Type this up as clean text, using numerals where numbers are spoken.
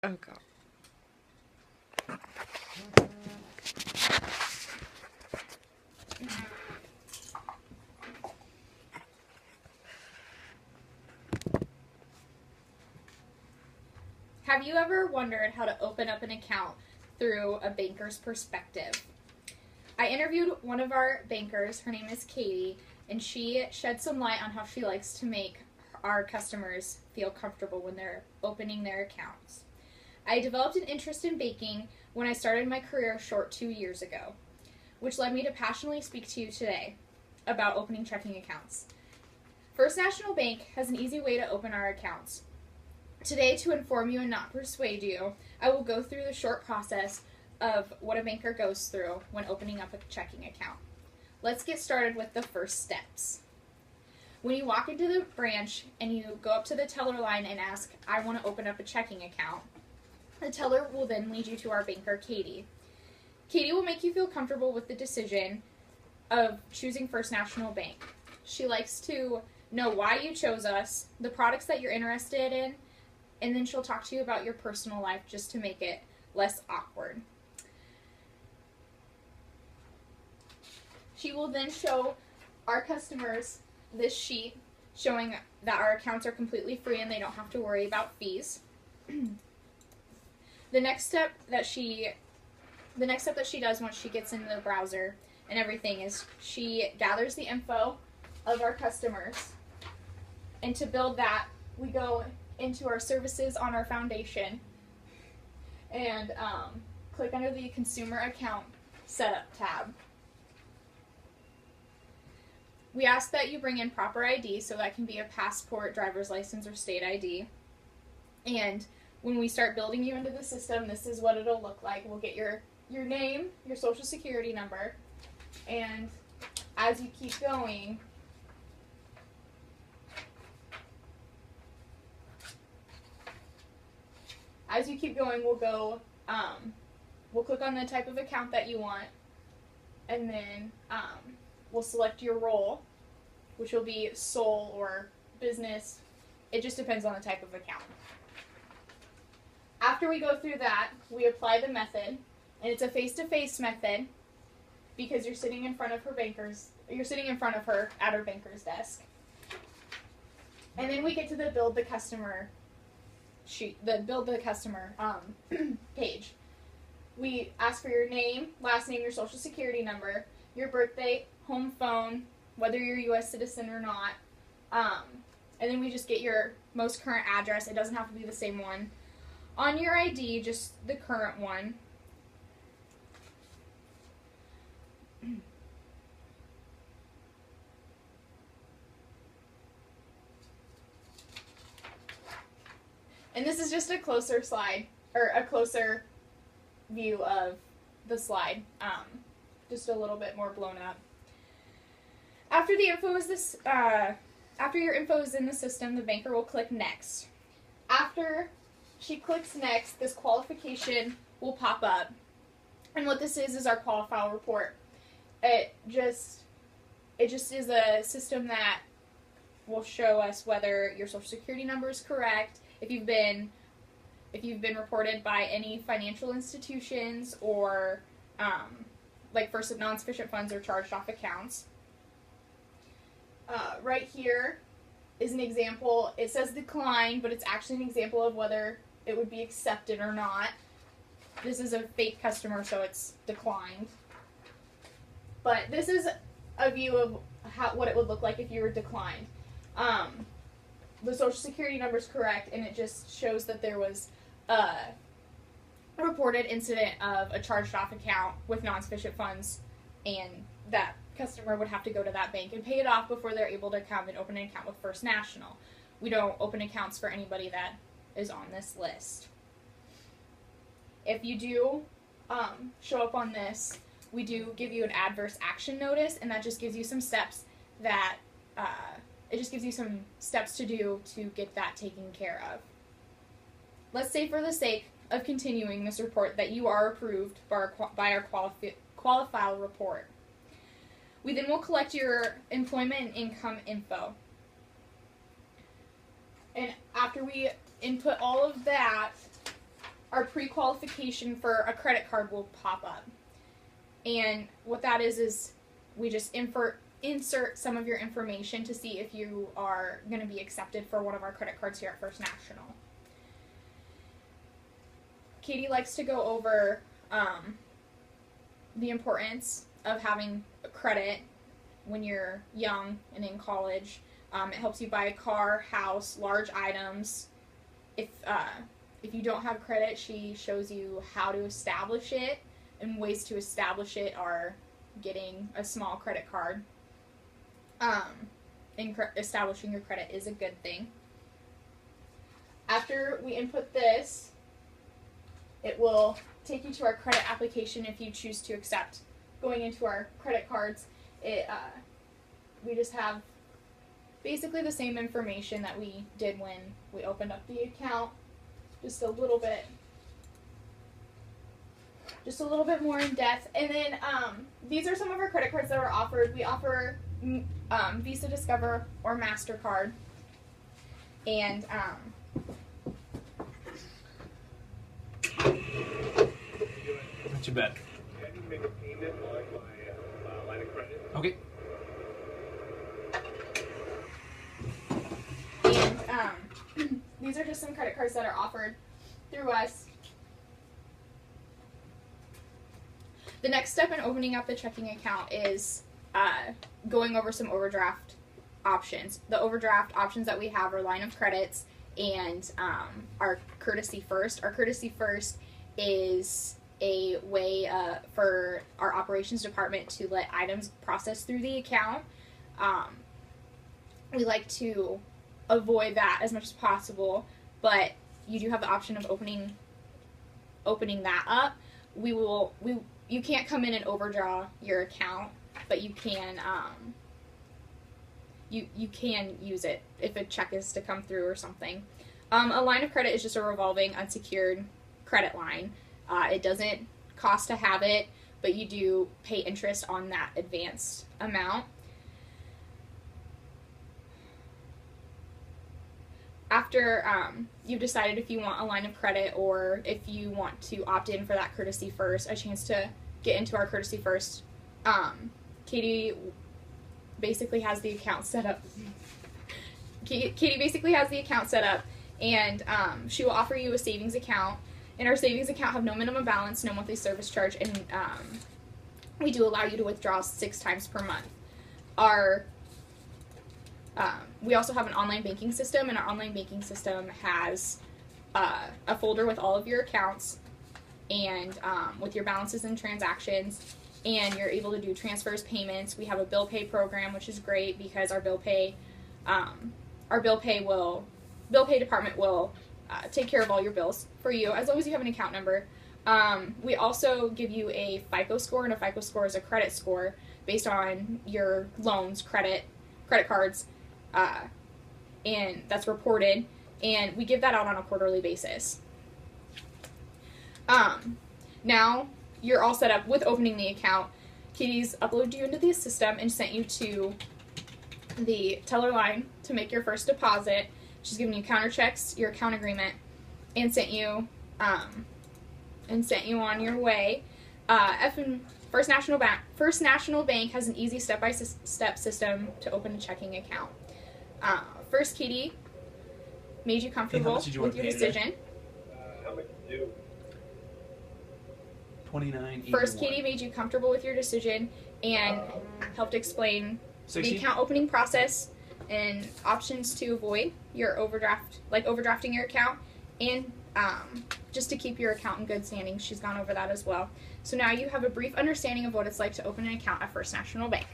Oh God. Have you ever wondered how to open up an account through a banker's perspective? I interviewed one of our bankers, her name is Katie, and she shed some light on how she likes to make our customers feel comfortable when they're opening their accounts. I developed an interest in banking when I started my career a short 2 years ago, which led me to passionately speak to you today about opening checking accounts. First National Bank has an easy way to open our accounts. Today, to inform you and not persuade you, I will go through the short process of what a banker goes through when opening up a checking account. Let's get started with the first steps. When you walk into the branch and you go up to the teller line and ask, I want to open up a checking account, the teller will then lead you to our banker, Katie. Katie will make you feel comfortable with the decision of choosing First National Bank. She likes to know why you chose us, the products that you're interested in, and then she'll talk to you about your personal life just to make it less awkward. She will then show our customers this sheet showing that our accounts are completely free and they don't have to worry about fees. The next step that she does once she gets into the browser and everything is she gathers the info of our customers, and to build that we go into our services on our foundation and click under the consumer account setup tab. We ask that you bring in proper ID, so that can be a passport, driver's license, or state ID. And when we start building you into the system, this is what it'll look like. We'll get your name, your social security number, and as you keep going, we'll click on the type of account that you want, and then we'll select your role, which will be sole or business. It just depends on the type of account. After we go through that, we apply the method, and it's a face-to-face method because you're sitting in front of her at her banker's desk. And then we get to the build the customer page. We ask for your name, last name, your social security number, your birthday, home phone, whether you're a U.S. citizen or not, and then we just get your most current address. It doesn't have to be the same one. On your ID, just the current one. And this is just a closer slide, or a closer view of the slide, just a little bit more blown up. After your info is in the system, the banker will click Next. After she clicks Next, this qualification will pop up. And what this is our qualify report. It just is a system that will show us whether your social security number is correct, if you've been reported by any financial institutions or like for non-sufficient funds or charged off accounts. Right here is an example. It says decline, but it's actually an example of whether it would be accepted or not. This is a fake customer, so it's declined. But this is a view of what it would look like if you were declined. The social security number is correct, and it just shows that there was a reported incident of a charged off account with non-sufficient funds, and that customer would have to go to that bank and pay it off before they're able to come and open an account with First National. We don't open accounts for anybody that is on this list. If you do show up on this, we do give you an adverse action notice, and that just gives you some steps that to do to get that taken care of. Let's say for the sake of continuing this report that you are approved by our qualify report. We then will collect your employment and income info. And after we input all of that, our pre-qualification for a credit card will pop up. And what that is we just insert some of your information to see if you are going to be accepted for one of our credit cards here at First National. Katie likes to go over the importance of having credit when you're young and in college. It helps you buy a car, house, large items. If you don't have credit, she shows you how to establish it, and ways to establish it are getting a small credit card. Establishing your credit is a good thing. After we input this, it will take you to our credit application if you choose to accept. Going into our credit cards, we just have basically the same information that we did when we opened up the account, just a little bit more in depth. And then these are some of our credit cards that are offered. We offer Visa, Discover, or MasterCard. And what's your bet? I need to make a payment on my line of credit. Okay. And these are just some credit cards that are offered through us. The next step in opening up the checking account is going over some overdraft options. The overdraft options that we have are line of credits and our Courtesy First. Our Courtesy First is a way for our operations department to let items process through the account. We like to avoid that as much as possible, but you do have the option of opening that up. You can't come in and overdraw your account, but you can you can use it if a check is to come through or something. A line of credit is just a revolving unsecured credit line. It doesn't cost to have it, but you do pay interest on that advanced amount. After you've decided if you want a line of credit or if you want to opt in for that Courtesy First, a chance to get into our Courtesy First, Katie basically has the account set up. Katie basically has the account set up, and she will offer you a savings account. And our savings account have no minimum balance, no monthly service charge, and we do allow you to withdraw 6 times per month. We also have an online banking system, and our online banking system has a folder with all of your accounts and with your balances and transactions, and you're able to do transfers, payments. We have a bill pay program, which is great because our bill pay department will take care of all your bills for you as long as you have an account number. We also give you a FICO score, and a FICO score is a credit score based on your loans, credit cards, and that's reported, and we give that out on a quarterly basis. Now you're all set up with opening the account. Katie's uploaded you into the system and sent you to the teller line to make your first deposit. She's given you counter checks, your account agreement, and sent you on your way. First National Bank has an easy step-by-step system to open a checking account. First, Katie made you comfortable with your decision. How much due? $29.81. First, Katie made you comfortable with your decision and helped explain 60? the account opening process and options to avoid your overdraft, like overdrafting your account, and just to keep your account in good standing. She's gone over that as well. So now you have a brief understanding of what it's like to open an account at First National Bank.